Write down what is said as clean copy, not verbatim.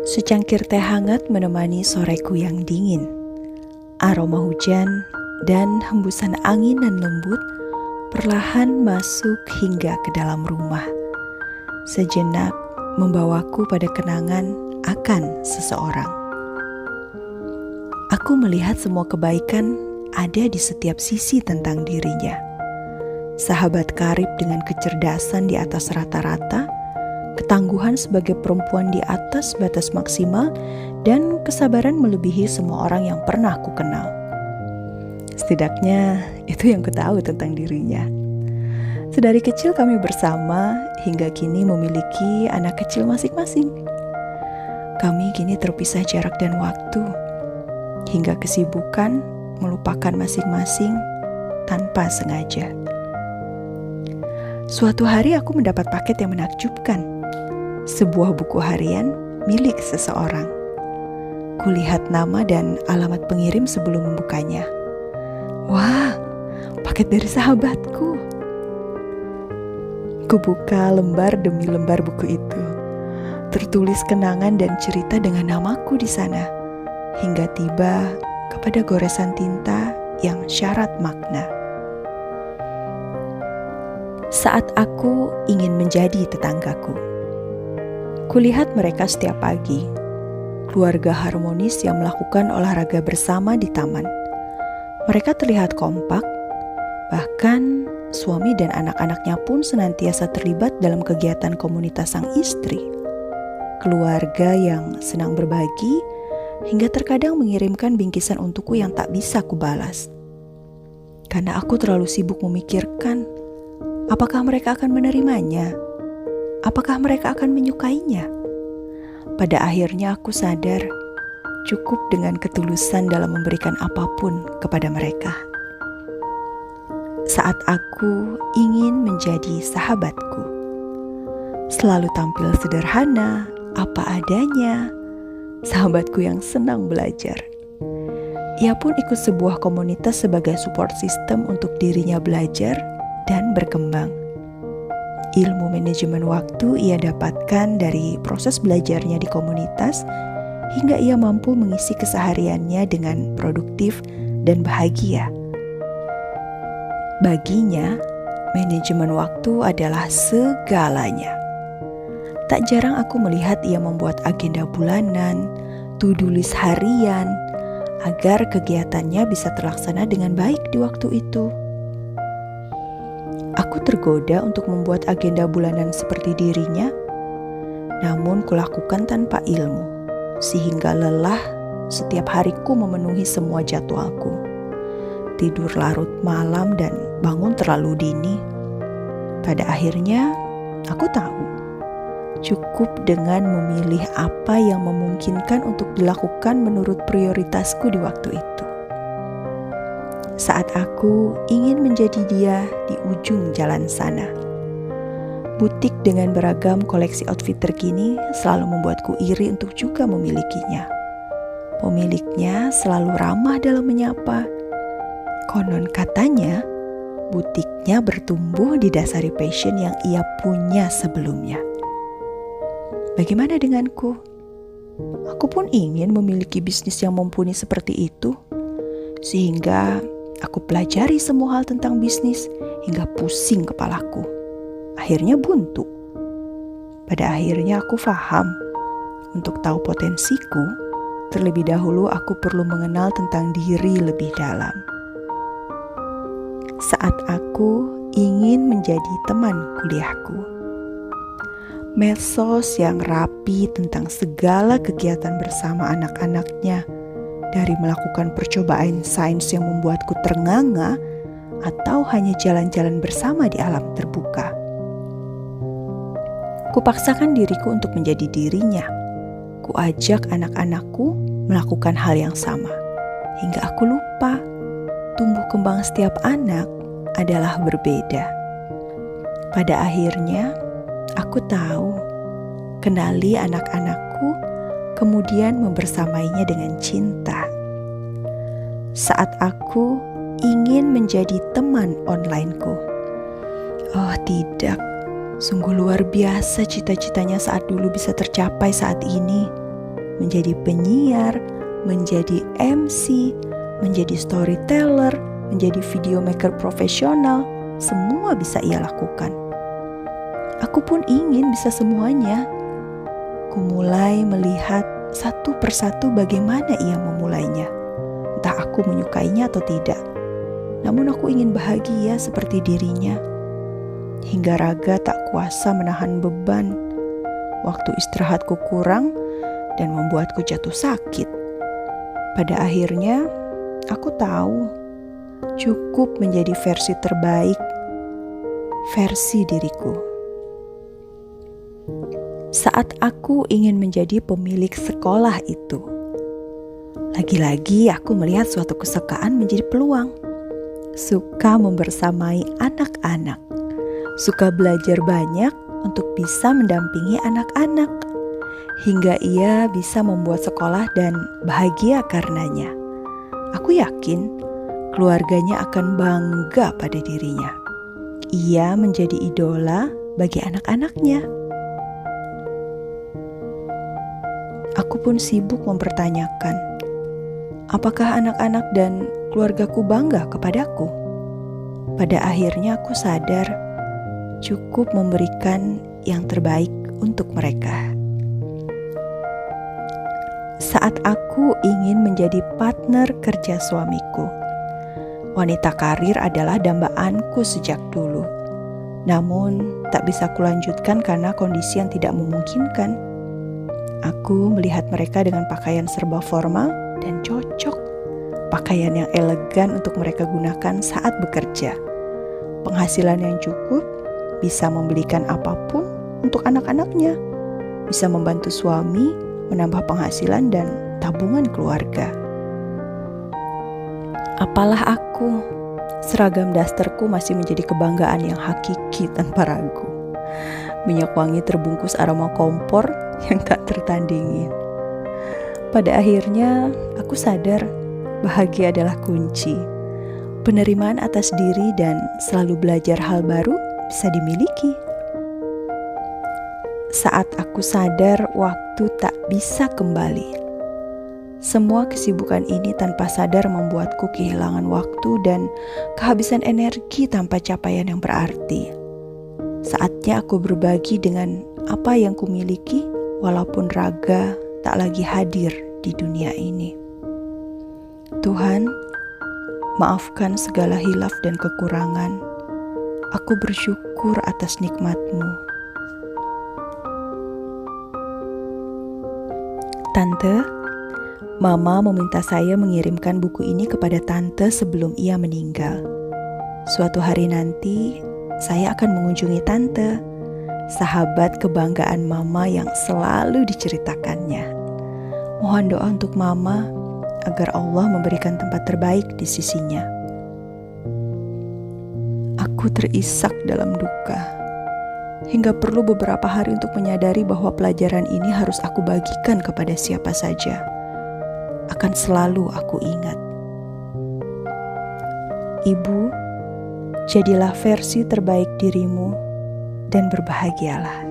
Secangkir teh hangat menemani soreku yang dingin. Aroma hujan dan hembusan angin dan lembut perlahan masuk hingga ke dalam rumah. Sejenak membawaku pada kenangan akan seseorang. Aku melihat semua kebaikan ada di setiap sisi tentang dirinya. Sahabat karib dengan kecerdasan di atas rata-rata, ketangguhan sebagai perempuan di atas batas maksimal, dan kesabaran melebihi semua orang yang pernah ku kenal. Setidaknya itu yang ku tahu tentang dirinya. Sedari kecil kami bersama hingga kini memiliki anak kecil masing-masing. Kami kini terpisah jarak dan waktu, hingga kesibukan melupakan masing-masing tanpa sengaja. Suatu hari aku mendapat paket yang menakjubkan. Sebuah buku harian milik seseorang. Kulihat nama dan alamat pengirim sebelum membukanya. Wah, paket dari sahabatku. Kubuka lembar demi lembar buku itu. Tertulis kenangan dan cerita dengan namaku di sana. Hingga tiba kepada goresan tinta yang syarat makna. Saat aku ingin menjadi tetanggaku, kulihat mereka setiap pagi, keluarga harmonis yang melakukan olahraga bersama di taman. Mereka terlihat kompak, bahkan suami dan anak-anaknya pun senantiasa terlibat dalam kegiatan komunitas sang istri. Keluarga yang senang berbagi, hingga terkadang mengirimkan bingkisan untukku yang tak bisa kubalas. Karena aku terlalu sibuk memikirkan, apakah mereka akan menerimanya? Apakah mereka akan menyukainya? Pada akhirnya aku sadar, cukup dengan ketulusan dalam memberikan apapun kepada mereka. Saat aku ingin menjadi sahabatku, selalu tampil sederhana, apa adanya, sahabatku yang senang belajar. Ia pun ikut sebuah komunitas sebagai support system untuk dirinya belajar dan berkembang. Ilmu manajemen waktu ia dapatkan dari proses belajarnya di komunitas, hingga ia mampu mengisi kesehariannya dengan produktif dan bahagia. Baginya, manajemen waktu adalah segalanya. Tak jarang aku melihat ia membuat agenda bulanan, to-do list harian, agar kegiatannya bisa terlaksana dengan baik di waktu itu. Aku tergoda untuk membuat agenda bulanan seperti dirinya, namun kulakukan tanpa ilmu, sehingga lelah setiap hariku memenuhi semua jadwalku. Tidur larut malam dan bangun terlalu dini. Pada akhirnya, aku tahu, cukup dengan memilih apa yang memungkinkan untuk dilakukan menurut prioritasku di waktu itu. Saat aku ingin menjadi dia di ujung jalan sana. Butik dengan beragam koleksi outfit terkini selalu membuatku iri untuk juga memilikinya. Pemiliknya selalu ramah dalam menyapa. Konon katanya, butiknya bertumbuh didasari passion yang ia punya sebelumnya. Bagaimana denganku? Aku pun ingin memiliki bisnis yang mumpuni seperti itu. Sehingga aku pelajari semua hal tentang bisnis hingga pusing kepalaku. Akhirnya buntu. Pada akhirnya aku paham, untuk tahu potensiku, terlebih dahulu aku perlu mengenal tentang diri lebih dalam. Saat aku ingin menjadi teman kuliahku, medsos yang rapi tentang segala kegiatan bersama anak-anaknya, dari melakukan percobaan sains yang membuatku ternganga, atau hanya jalan-jalan bersama di alam terbuka. Kupaksakan diriku untuk menjadi dirinya. Kuajak anak-anakku melakukan hal yang sama, hingga aku lupa tumbuh kembang setiap anak adalah berbeda. Pada akhirnya, aku tahu, kenali anak-anakku, kemudian membersamainya dengan cinta. Saat aku ingin menjadi teman onlineku, oh tidak, sungguh luar biasa cita-citanya saat dulu bisa tercapai saat ini. menjadi penyiar, menjadi MC, menjadi storyteller, menjadi video maker profesional, semua bisa ia lakukan. Aku pun ingin bisa semuanya. Kumulai melihat satu persatu bagaimana ia memulainya. Entah aku menyukainya atau tidak. Namun aku ingin bahagia seperti dirinya. Hingga raga tak kuasa menahan beban. Waktu istirahatku kurang dan membuatku jatuh sakit. Pada akhirnya, aku tahu cukup menjadi versi terbaik, versi diriku. Saat aku ingin menjadi pemilik sekolah itu, lagi-lagi aku melihat suatu kesukaan menjadi peluang. Suka membersamai anak-anak, suka belajar banyak untuk bisa mendampingi anak-anak, hingga ia bisa membuat sekolah dan bahagia karenanya. Aku yakin keluarganya akan bangga pada dirinya. Ia menjadi idola bagi anak-anaknya. Aku pun sibuk mempertanyakan, apakah anak-anak dan keluargaku bangga kepadaku? Pada akhirnya aku sadar cukup memberikan yang terbaik untuk mereka. Saat aku ingin menjadi partner kerja suamiku, wanita karir adalah dambaanku sejak dulu. Namun tak bisa kulanjutkan karena kondisi yang tidak memungkinkan. Aku melihat mereka dengan pakaian serba formal dan cocok. Pakaian yang elegan untuk mereka gunakan saat bekerja. Penghasilan yang cukup, bisa membelikan apapun untuk anak-anaknya. Bisa membantu suami, menambah penghasilan dan tabungan keluarga. Apalah aku, seragam dasterku masih menjadi kebanggaan yang hakiki tanpa ragu. Minyak wangi terbungkus aroma kompor yang tak tertandingi. Pada akhirnya, aku sadar bahagia adalah kunci. Penerimaan atas diri dan selalu belajar hal baru bisa dimiliki. Saat aku sadar waktu tak bisa kembali. Semua kesibukan ini tanpa sadar membuatku kehilangan waktu dan kehabisan energi tanpa capaian yang berarti. Saatnya aku berbagi dengan apa yang kumiliki walaupun raga tak lagi hadir di dunia ini. Tuhan, maafkan segala hilaf dan kekurangan. Aku bersyukur atas nikmat-Mu. Tante, Mama meminta saya mengirimkan buku ini kepada Tante sebelum ia meninggal. Suatu hari nanti, saya akan mengunjungi Tante, sahabat kebanggaan Mama yang selalu diceritakannya. Mohon doa untuk Mama agar Allah memberikan tempat terbaik di sisinya. Aku terisak dalam duka, hingga perlu beberapa hari untuk menyadari bahwa pelajaran ini harus aku bagikan kepada siapa saja. Akan selalu aku ingat. Ibu, jadilah versi terbaik dirimu dan berbahagialah.